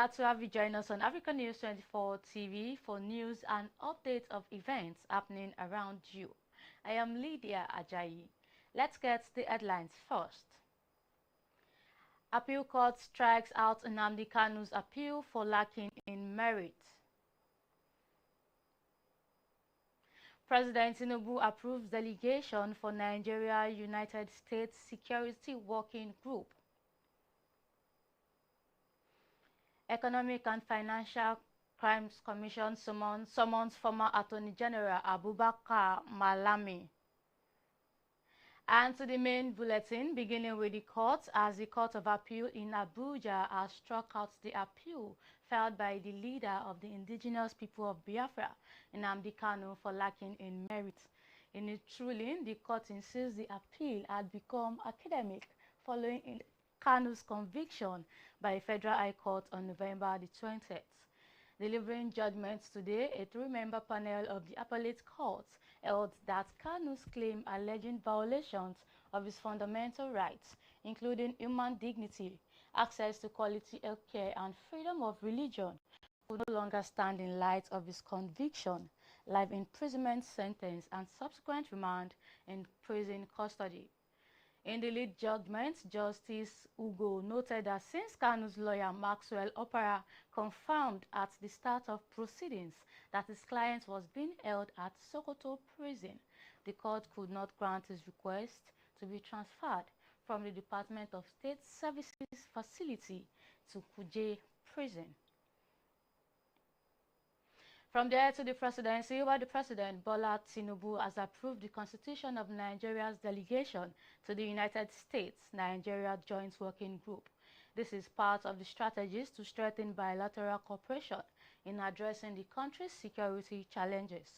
Glad to have you join us on African News 24 TV for news and updates of events happening around you. I am Lydia Ajayi. Let's get the headlines first. Appeal Court strikes out NNAMDI KANU'S appeal for lacking in merit. President Tinubu approves delegation for Nigeria-United States Security Working Group. Economic and Financial Crimes Commission summons former Attorney General Abubakar Malami. And to the main bulletin, beginning with the court, as the Court of Appeal in Abuja has struck out the appeal filed by the leader of the indigenous people of Biafra, NNAMDI KANU, for lacking in merit. In its ruling, the court insists the appeal had become academic following KANU's conviction by Federal High Court on November the 20th. Delivering judgments today, a three-member panel of the Appellate Court held that KANU's claim alleging violations of his fundamental rights, including human dignity, access to quality health care, and freedom of religion, would no longer stand in light of his conviction, life imprisonment sentence, and subsequent remand in prison custody. In the lead judgment, Justice Ugo noted that since KANU's lawyer Maxwell Opara confirmed at the start of proceedings that his client was being held at Sokoto prison, the court could not grant his request to be transferred from the Department of State Services facility to Kuje prison. From there to the presidency, where the President Bola Tinubu has approved the constitution of Nigeria's delegation to the United States-Nigeria Joint Working Group. This is part of the strategies to strengthen bilateral cooperation in addressing the country's security challenges.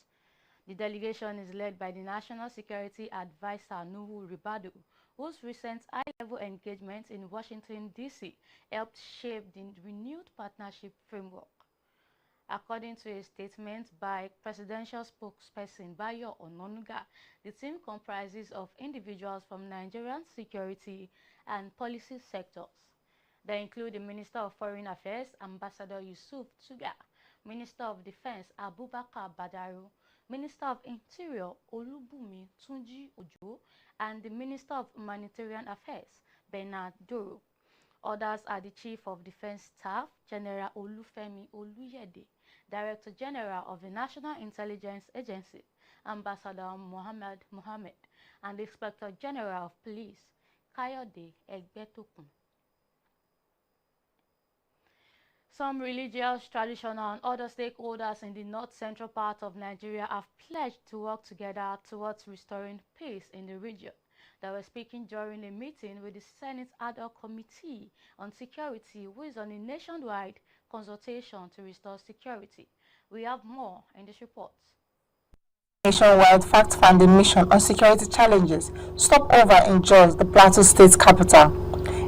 The delegation is led by the National Security Advisor Nuhu Ribadu, whose recent high-level engagement in Washington, D.C. helped shape the renewed partnership framework. According to a statement by presidential spokesperson Bayo Ononuga, the team comprises of individuals from Nigerian security and policy sectors. They include the Minister of Foreign Affairs, Ambassador Yusuf Tuga, Minister of Defense, Abubakar Badaru, Minister of Interior, Olubumi Tunji Ojo, and the Minister of Humanitarian Affairs, Bernard Doro. Others are the Chief of Defense Staff, General Olufemi Oluyede, Director General of the National Intelligence Agency, Ambassador Mohammed, and the Inspector General of Police, Kayode Egbetokun. Some religious, traditional, and other stakeholders in the north-central part of Nigeria have pledged to work together towards restoring peace in the region. They were speaking during a meeting with the Senate Ad Hoc Committee on Security, who is on a nationwide consultation to restore security. We have more in this report. Nationwide fact-finding mission on security challenges stopover in Jos, the Plateau State capital.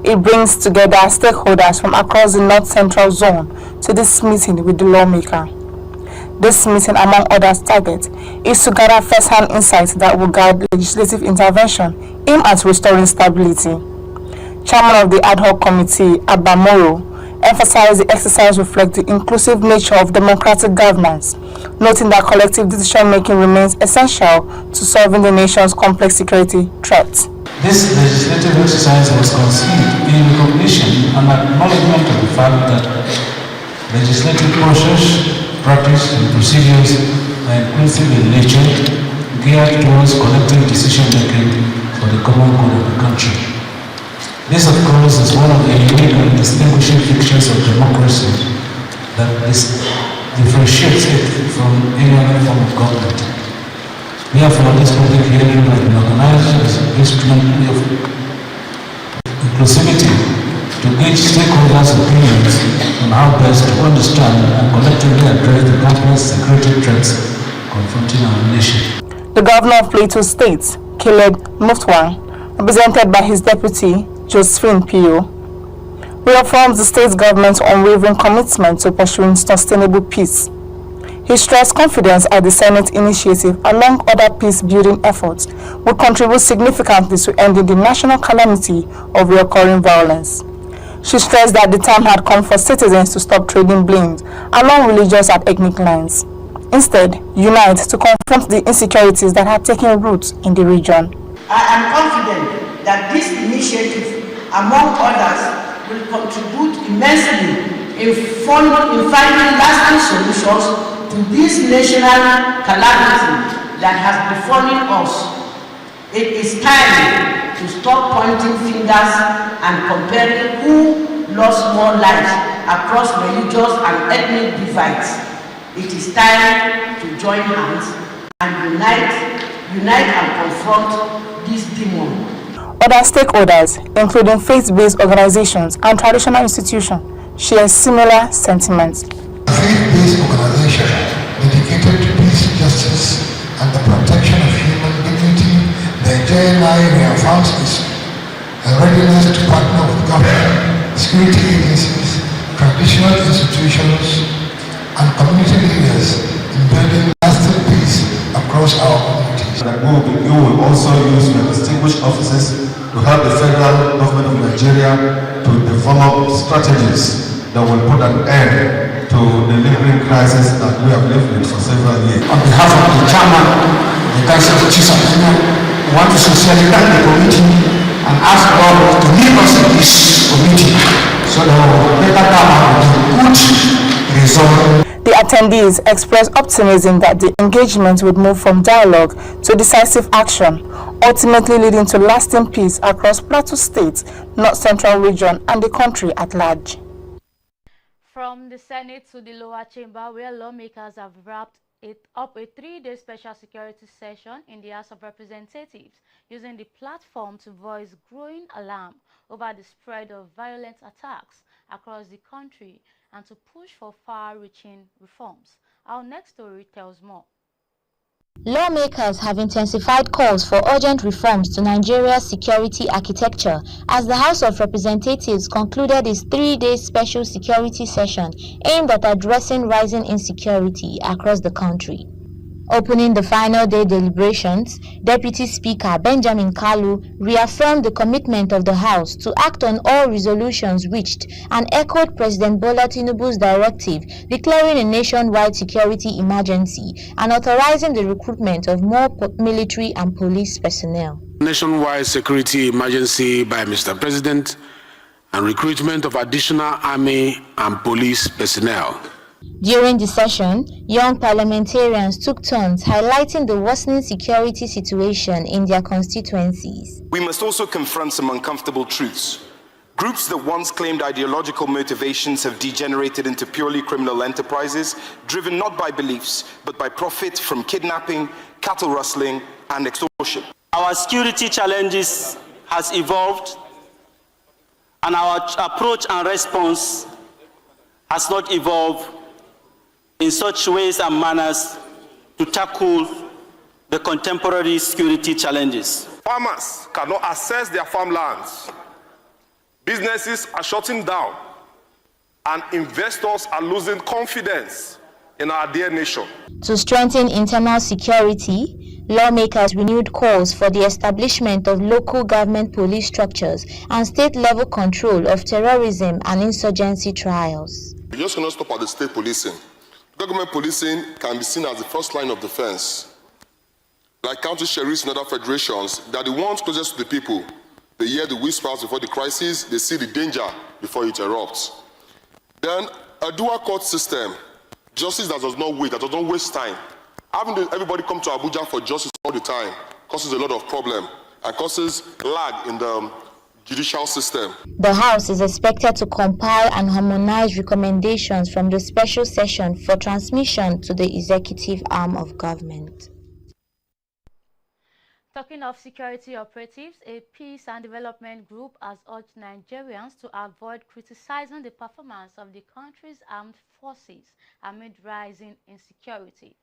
It brings together stakeholders from across the north-central zone to this meeting with the lawmaker. This meeting, among others' targets, is to gather first-hand insights that will guide legislative intervention aimed at restoring stability. Chairman of the Ad Hoc Committee, Abba Moro, emphasized the exercise reflects the inclusive nature of democratic governance, noting that collective decision-making remains essential to solving the nation's complex security threats. This legislative exercise was conceived in recognition and acknowledgement of the fact that legislative process, practice, and procedures are inclusive in nature, geared towards collective decision-making for the common good of the country. This, of course, is one of the unique and distinguishing features of democracy that differentiates it from any other form of government. Therefore, this public hearing has been organized as an instrument of inclusivity to gauge stakeholders' opinions on how best to understand and collectively address the complex security threats confronting our nation. The Governor of Plateau State, Caleb Muftwang, represented by his deputy, Josephine Pio, reaffirms the state government's unwavering commitment to pursuing sustainable peace. He stressed confidence at the Senate initiative, along other peace-building efforts, will contribute significantly to ending the national calamity of recurring violence. She stressed that the time had come for citizens to stop trading blames along religious and ethnic lines. Instead, unite to confront the insecurities that had taken root in the region. I am confident that this initiative, among others, will contribute immensely in finding lasting solutions to this national calamity that has befallen us. It is time to stop pointing fingers and comparing who lost more lives across religious and ethnic divides. It is time to join hands and unite and confront this demon. Other stakeholders, including faith-based organizations and traditional institutions, share similar sentiments. A faith-based organization dedicated to peace, justice, and the protection of human dignity, the NIGERIAN reaffirms its readiness to partner with government, security agencies, traditional institutions, and community leaders in building lasting peace across our communities. We will also use your distinguished officers to help the federal government of Nigeria to develop strategies that will put an end to the lingering crisis that we have lived with for several years. On behalf of the chairman of the Council of Chiefs of Kenya, we want to sincerely thank the committee and ask God to lead us in this committee so that we will better come out with a good result. The attendees expressed optimism that the engagement would move from dialogue to decisive action, ultimately leading to lasting peace across Plateau State, North Central region, and the country at large. From the Senate to the lower chamber, where lawmakers have wrapped up a 3-day special security session in the House of Representatives, using the platform to voice growing alarm over the spread of violent attacks across the country and to push for far-reaching reforms. Our next story tells more. Lawmakers have intensified calls for urgent reforms to Nigeria's security architecture as the House of Representatives concluded its 3-day special security session aimed at addressing rising insecurity across the country. Opening the final day deliberations, Deputy Speaker Benjamin Kalu reaffirmed the commitment of the House to act on all resolutions reached and echoed President Bola Tinubu's directive declaring a nationwide security emergency and authorizing the recruitment of more military and police personnel. Nationwide security emergency by Mr. President and recruitment of additional army and police personnel. During the session, young parliamentarians took turns highlighting the worsening security situation in their constituencies. We must also confront some uncomfortable truths. Groups that once claimed ideological motivations have degenerated into purely criminal enterprises, driven not by beliefs, but by profit from kidnapping, cattle rustling, and extortion. Our security challenges has evolved, and our approach and response has not evolved in such ways and manners to tackle the contemporary security challenges. Farmers cannot access their farmlands. Businesses are shutting down, and investors are losing confidence in our dear nation. To strengthen internal security, lawmakers renewed calls for the establishment of local government police structures and state-level control of terrorism and insurgency trials. We just cannot stop at the state policing. Government policing can be seen as the first line of defense. Like county sheriffs and other federations, they are the ones closest to the people. They hear the whispers before the crisis, they see the danger before it erupts. Then, a dual court system, justice that does not wait, that does not waste time. Having everybody come to Abuja for justice all the time causes a lot of problem and causes lag in the judicial system. The House is expected to compile and harmonize recommendations from the special session for transmission to the executive arm of government. Talking of security operatives, a peace and development group has urged Nigerians to avoid criticizing the performance of the country's armed forces amid rising insecurity.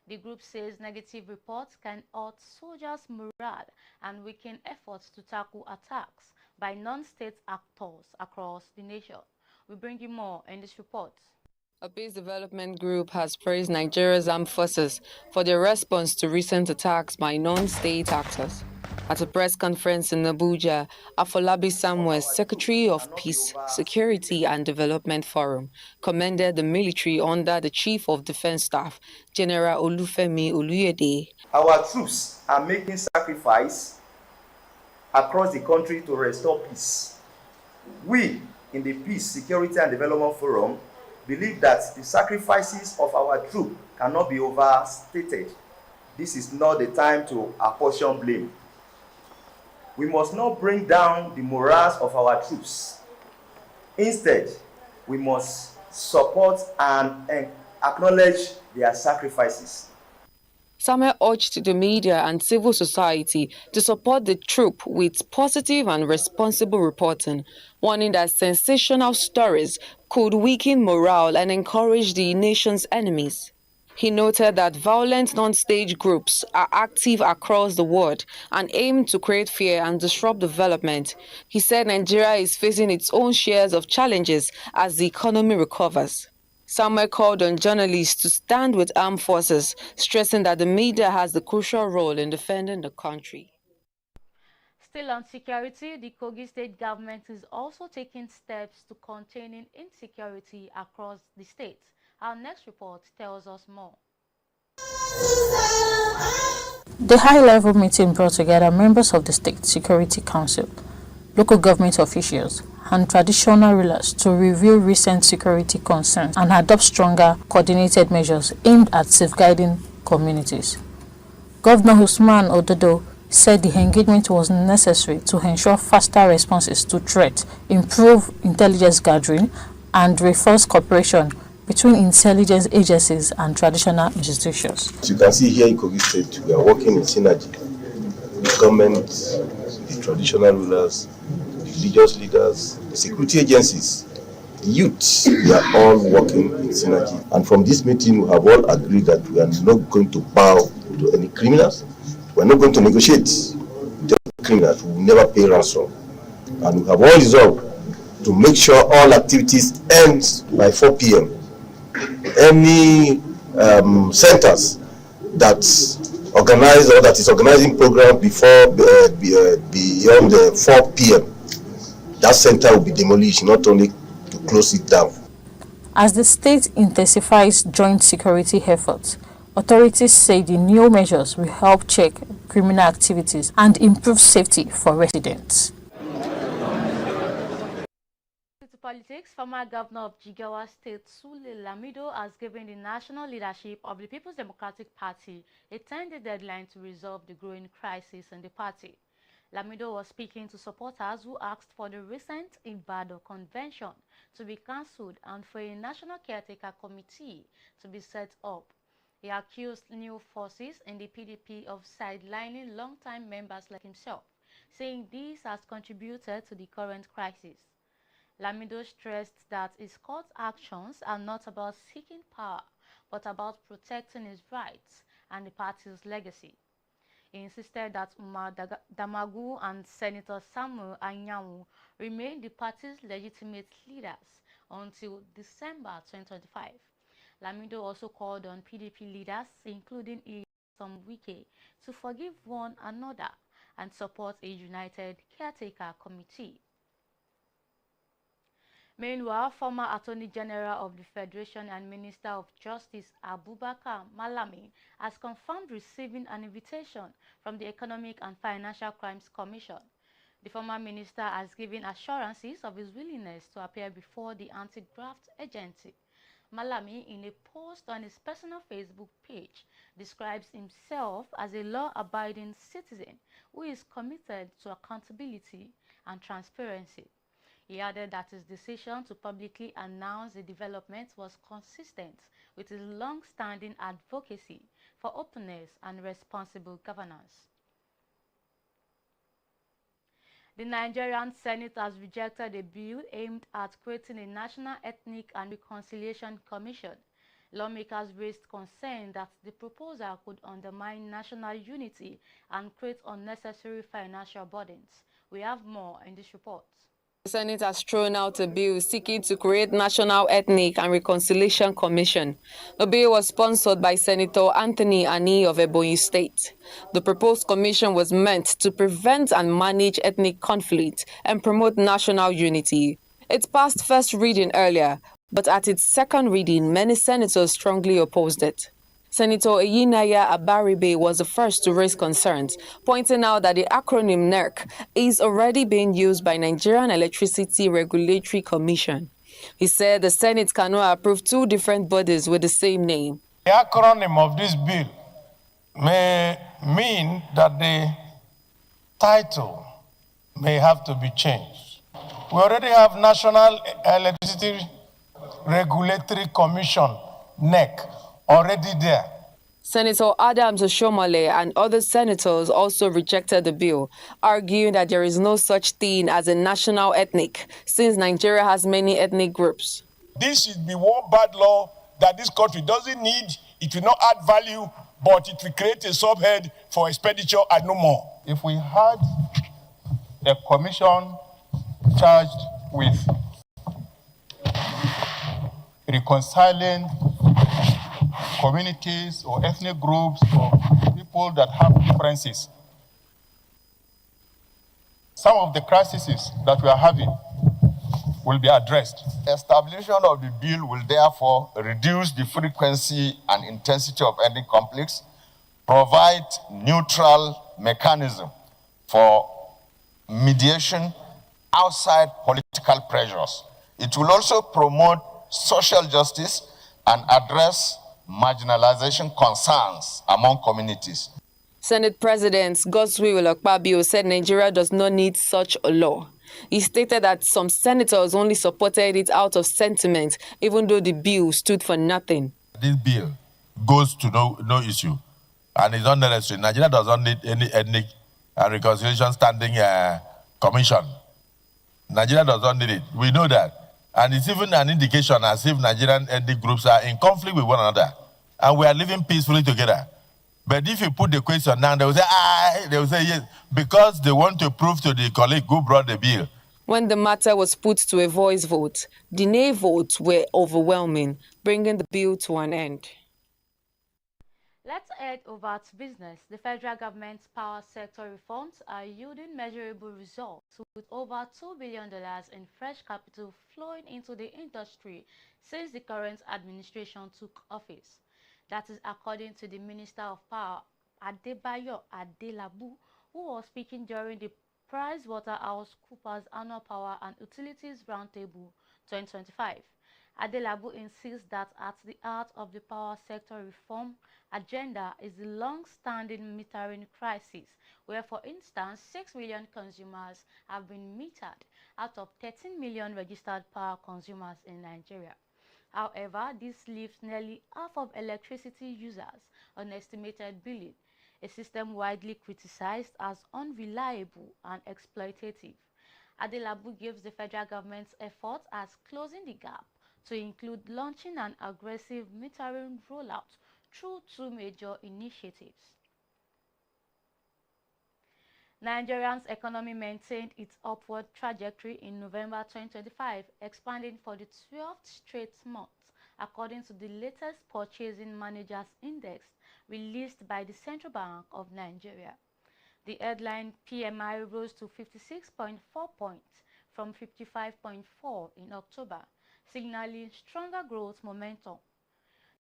The group says negative reports can hurt soldiers' morale and weaken efforts to tackle attacks by non-state actors across the nation. We bring you more in this report. A peace development group has praised Nigeria's armed forces for their response to recent attacks by non-state actors. At a press conference in Abuja, Afolabi Samuel, Secretary of Peace, Security and Development Forum, commended the military under the Chief of Defense Staff, General Olufemi Oluyede. Our troops are making sacrifice across the country to restore peace. We, in the Peace, Security and Development Forum, believe that the sacrifices of our troops cannot be overstated. This is not the time to apportion blame. We must not bring down the morals of our troops. Instead, we must support and acknowledge their sacrifices. Samuel urged the media and civil society to support the troop with positive and responsible reporting, warning that sensational stories could weaken morale and encourage the nation's enemies. He noted that violent non-state groups are active across the world and aim to create fear and disrupt development. He said Nigeria is facing its own shares of challenges as the economy recovers. Samuel called on journalists to stand with armed forces, stressing that the media has the crucial role in defending the country. Still on security, the Kogi state government is also taking steps to containing insecurity across the state. Our next report tells us more. The high-level meeting brought together members of the State Security Council, local government officials, and traditional rulers to review recent security concerns and adopt stronger, coordinated measures aimed at safeguarding communities. Governor Usman Ododo said the engagement was necessary to ensure faster responses to threats, improve intelligence gathering, and reinforce cooperation between intelligence agencies and traditional institutions. As you can see here in Kogi State, we are working in synergy. The government, the traditional rulers, the religious leaders, the security agencies, the youths, we are all working in synergy. And from this meeting, we have all agreed that we are not going to bow to any criminals. We are not going to negotiate with any criminals. We will never pay ransom. And we have all resolved to make sure all activities end by 4 p.m. Any centers that organize or that is organizing program before beyond 4 p.m. that center will be demolished, not only to close it down. As the state intensifies joint security efforts, authorities say the new measures will help check criminal activities and improve safety for residents. Politics, former governor of Jigawa State, Sule Lamido, has given the national leadership of the People's Democratic Party a 10-day deadline to resolve the growing crisis in the party. Lamido was speaking to supporters who asked for the recent Ibadan convention to be cancelled and for a national caretaker committee to be set up. He accused new forces in the PDP of sidelining long-time members like himself, saying this has contributed to the current crisis. Lamido stressed that his court actions are not about seeking power, but about protecting his rights and the party's legacy. He insisted that Umar Damagu and Senator Samuel Anyanwu remain the party's legitimate leaders until December 2025. Lamido also called on PDP leaders, including Nyesom Wike, to forgive one another and support a united caretaker committee. Meanwhile, former Attorney General of the Federation and Minister of Justice Abubakar Malami has confirmed receiving an invitation from the Economic and Financial Crimes Commission. The former minister has given assurances of his willingness to appear before the anti-graft agency. Malami, in a post on his personal Facebook page, describes himself as a law-abiding citizen who is committed to accountability and transparency. He added that his decision to publicly announce the development was consistent with his long-standing advocacy for openness and responsible governance. The Nigerian Senate has rejected a bill aimed at creating a National Ethnic and Reconciliation Commission. Lawmakers raised concern that the proposal could undermine national unity and create unnecessary financial burdens. We have more in this report. The Senate has thrown out a bill seeking to create National Ethnic and Reconciliation Commission. The bill was sponsored by Senator Anthony Ani of Ebonyi State. The proposed commission was meant to prevent and manage ethnic conflict and promote national unity. It passed first reading earlier, but at its second reading, many senators strongly opposed it. Senator Eyinaya Abaribe was the first to raise concerns, pointing out that the acronym NERC is already being used by Nigerian Electricity Regulatory Commission. He said the Senate cannot approve two different bodies with the same name. The acronym of this bill may mean that the title may have to be changed. We already have National Electricity Regulatory Commission, NEC, already there. Senator Adams Oshomole and other senators also rejected the bill, arguing that there is no such thing as a national ethnic, since Nigeria has many ethnic groups. This should be one bad law that this country doesn't need. It will not add value, but it will create a subhead for expenditure and no more. If we had a commission charged with reconciling communities or ethnic groups or people that have differences, some of the crises that we are having will be addressed. Establishment of the bill will therefore reduce the frequency and intensity of ethnic conflicts, provide neutral mechanism for mediation outside political pressures. It will also promote social justice and address marginalization concerns among communities. Senate President Godswill Akpabio said Nigeria does not need such a law. He stated that some senators only supported it out of sentiment, even though the bill stood for nothing. This bill goes to no issue, and it's not necessary. Nigeria does not need any ethnic and reconciliation standing commission. Nigeria does not need it. We know that. And it's even an indication as if Nigerian ethnic groups are in conflict with one another, and we are living peacefully together. But if you put the question now, they will say yes, because they want to prove to the colleague who brought the bill. When the matter was put to a voice vote, the nay votes were overwhelming, bringing the bill to an end. Let's head over to business. The federal government's power sector reforms are yielding measurable results, with over $2 billion in fresh capital flowing into the industry since the current administration took office. That is according to the Minister of Power, Adebayo Adelabu, who was speaking during the PricewaterhouseCoopers Annual Power and Utilities Roundtable 2025. Adelabu insists that at the heart of the power sector reform agenda is the long-standing metering crisis, where, for instance, 6 million consumers have been metered out of 13 million registered power consumers in Nigeria. However, this leaves nearly half of electricity users on estimated billing, a system widely criticized as unreliable and exploitative. Adelabu gives the federal government's efforts as closing the gap to include launching an aggressive metering rollout through two major initiatives. Nigeria's economy maintained its upward trajectory in November 2025, expanding for the 12th straight month, according to the latest Purchasing Managers Index released by the Central Bank of Nigeria. The headline PMI rose to 56.4 points from 55.4 in October, signaling stronger growth momentum.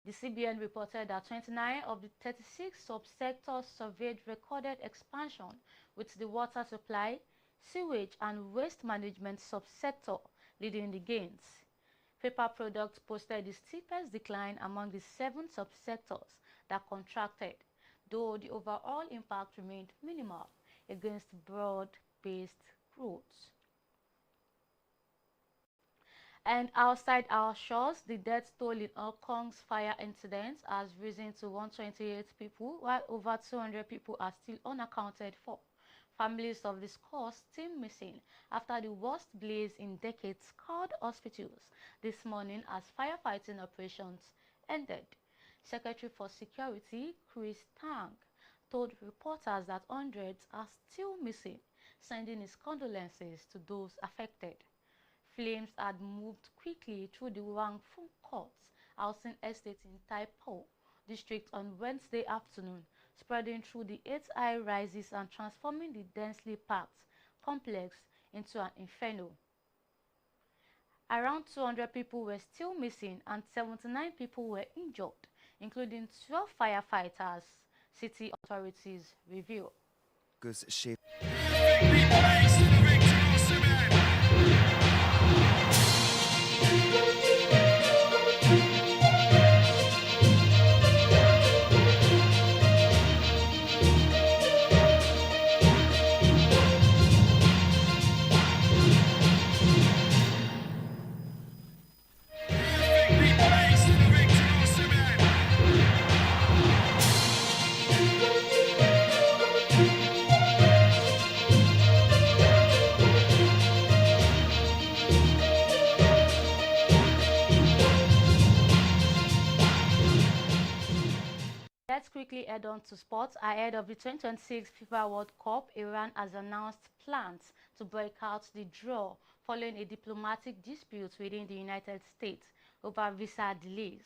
The CBN reported that 29 of the 36 subsectors surveyed recorded expansion, with the water supply, sewage and waste management subsector leading the gains. Paper products posted the steepest decline among the 7 subsectors that contracted, though the overall impact remained minimal against broad-based growth. And outside our shores, the death toll in Hong Kong's fire incidents has risen to 128 people, while over 200 people are still unaccounted for. Families of the scores still missing after the worst blaze in decades scarred hospitals this morning as firefighting operations ended. Secretary for Security Chris Tang told reporters that hundreds are still missing, sending his condolences to those affected. flames had moved quickly through the Wangfeng Courts housing estate in Taipo district on Wednesday afternoon, spreading through the 8 high-rises and transforming the densely packed complex into an inferno. Around 200 people were still missing and 79 people were injured, including 12 firefighters, city authorities reveal. Let's quickly head on to sports. Ahead of the 2026 FIFA World Cup, Iran has announced plans to boycott the draw following a diplomatic dispute within the United States over visa delays.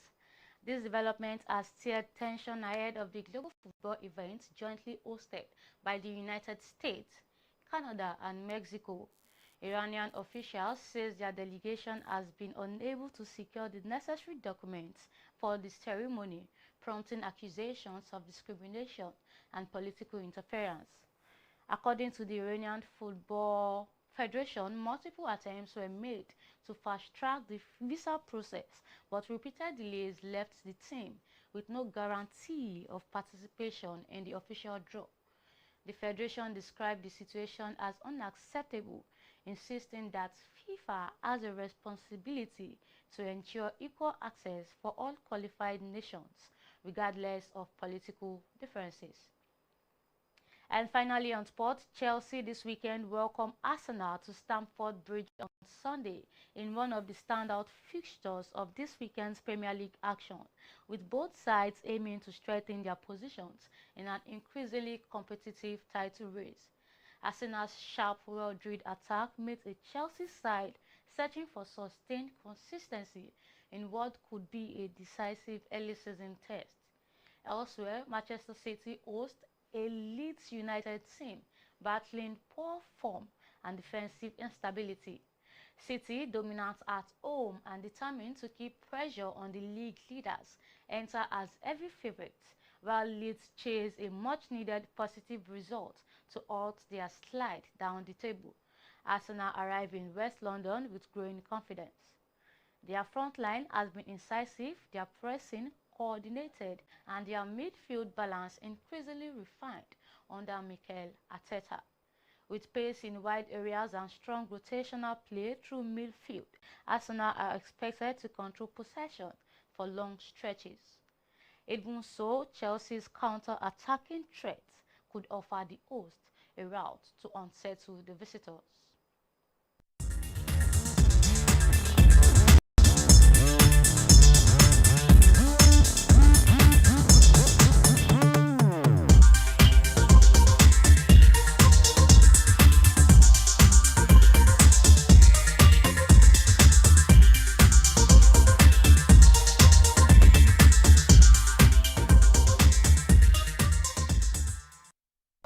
This development has stirred tension ahead of the global football event jointly hosted by the United States, Canada and Mexico. Iranian officials say their delegation has been unable to secure the necessary documents for the ceremony, prompting accusations of discrimination and political interference. According to the Iranian Football Federation, multiple attempts were made to fast-track the visa process, but repeated delays left the team with no guarantee of participation in the official draw. The Federation described the situation as unacceptable, insisting that FIFA has a responsibility to ensure equal access for all qualified nations, regardless of political differences. And finally on sports, Chelsea this weekend welcomed Arsenal to Stamford Bridge on Sunday in one of the standout fixtures of this weekend's Premier League action, with both sides aiming to strengthen their positions in an increasingly competitive title race. Arsenal's sharp, well-drilled attack meets a Chelsea side searching for sustained consistency in what could be a decisive early season test. Elsewhere, Manchester City host a Leeds United team battling poor form and defensive instability. City, dominant at home and determined to keep pressure on the league leaders, enter as heavy favourites, while Leeds chase a much-needed positive result to halt their slide down the table. Arsenal arrive in West London with growing confidence. Their front line has been incisive, their pressing coordinated, and their midfield balance increasingly refined under Mikel Arteta. With pace in wide areas and strong rotational play through midfield, Arsenal are expected to control possession for long stretches. Even so, Chelsea's counter-attacking threats could offer the host a route to unsettle the visitors.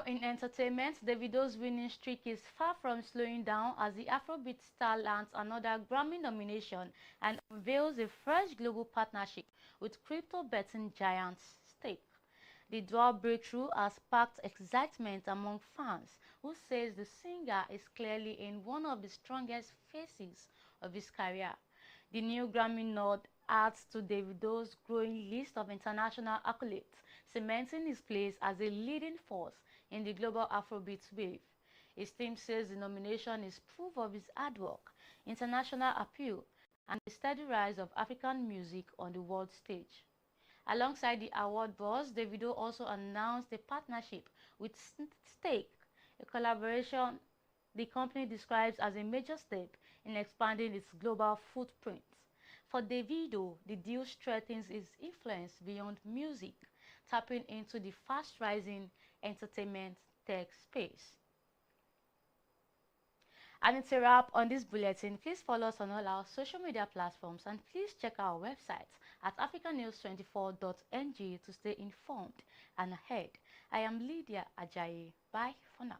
In entertainment, Davido's winning streak is far from slowing down as the Afrobeat star lands another Grammy nomination and unveils a fresh global partnership with crypto betting giant Stake. The dual breakthrough has sparked excitement among fans, who says the singer is clearly in one of the strongest phases of his career. The new Grammy nod adds to Davido's growing list of international accolades, cementing his place as a leading force in the global Afrobeat wave. His team says the nomination is proof of his hard work, international appeal, and the steady rise of African music on the world stage. Alongside the award buzz, Davido also announced a partnership with Stake, a collaboration the company describes as a major step in expanding its global footprint. For Davido, the deal strengthens his influence beyond music, tapping into the fast-rising entertainment tech space. And it's a wrap on this bulletin. Please follow us on all our social media platforms and please check our website at africanews24.ng to stay informed and ahead. I am Lydia Ajayi. Bye for now.